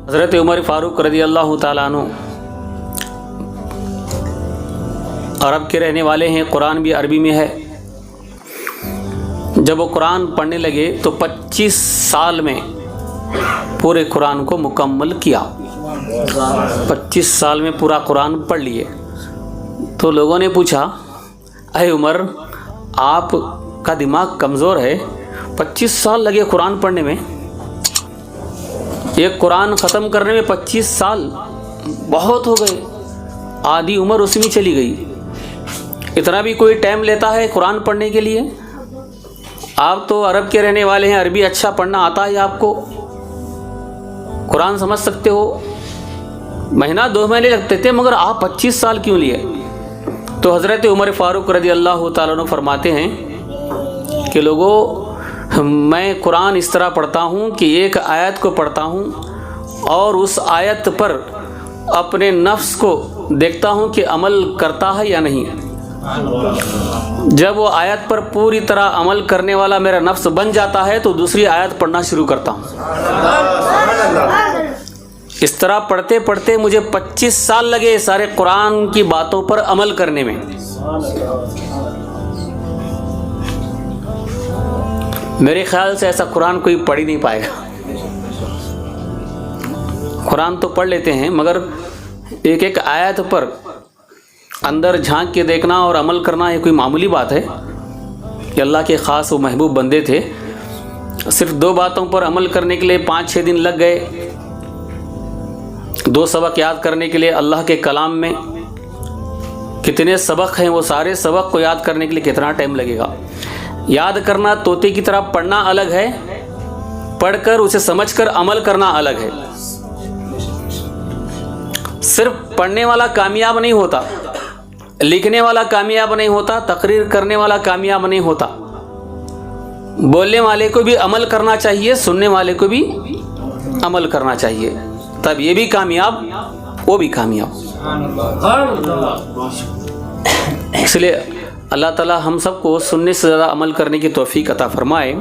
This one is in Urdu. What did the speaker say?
حضرت عمر فاروق رضی اللہ تعالیٰ عنہ عرب کے رہنے والے ہیں، قرآن بھی عربی میں ہے۔ جب وہ قرآن پڑھنے لگے تو 25 سال میں پورے قرآن کو مکمل کیا۔ 25 سال میں پورا قرآن پڑھ لیے۔ تو لوگوں نے پوچھا، اے عمر، آپ کا دماغ کمزور ہے، 25 سال لگے قرآن پڑھنے میں؟ ایک قرآن ختم کرنے میں 25 سال بہت ہو گئے، آدھی عمر اسی میں چلی گئی۔ اتنا بھی کوئی ٹائم لیتا ہے قرآن پڑھنے کے لیے؟ آپ تو عرب کے رہنے والے ہیں، عربی اچھا پڑھنا آتا ہے آپ کو، قرآن سمجھ سکتے ہو، مہینہ 2 مہینے لگتے تھے، مگر آپ 25 سال کیوں لیے؟ تو حضرت عمر فاروق رضی اللہ تعالیٰ عنہ فرماتے ہیں کہ لوگوں، میں قرآن اس طرح پڑھتا ہوں کہ ایک آیت کو پڑھتا ہوں اور اس آیت پر اپنے نفس کو دیکھتا ہوں کہ عمل کرتا ہے یا نہیں۔ جب وہ آیت پر پوری طرح عمل کرنے والا میرا نفس بن جاتا ہے تو دوسری آیت پڑھنا شروع کرتا ہوں۔ اس طرح پڑھتے پڑھتے مجھے 25 سال لگے سارے قرآن کی باتوں پر عمل کرنے میں۔ میرے خیال سے ایسا قرآن کوئی پڑھ ہی نہیں پائے گا۔ قرآن تو پڑھ لیتے ہیں مگر ایک ایک آیت پر اندر جھانک کے دیکھنا اور عمل کرنا یہ کوئی معمولی بات ہے؟ کہ اللہ کے خاص و محبوب بندے تھے، صرف 2 باتوں پر عمل کرنے کے لیے 5-6 دن لگ گئے۔ 2 سبق یاد کرنے کے لیے اللہ کے کلام میں کتنے سبق ہیں، وہ سارے سبق کو یاد کرنے کے لیے کتنا ٹائم لگے گا؟ یاد کرنا طوطے کی طرح پڑھنا الگ ہے، پڑھ کر اسے سمجھ کر عمل کرنا الگ ہے۔ صرف پڑھنے والا کامیاب نہیں ہوتا، لکھنے والا کامیاب نہیں ہوتا، تقریر کرنے والا کامیاب نہیں ہوتا۔ بولنے والے کو بھی عمل کرنا چاہیے، سننے والے کو بھی عمل کرنا چاہیے، تب یہ بھی کامیاب، وہ بھی کامیاب۔ اس لیے اللہ تعالی ہم سب کو سننے سے زیادہ عمل کرنے کی توفیق عطا فرمائے۔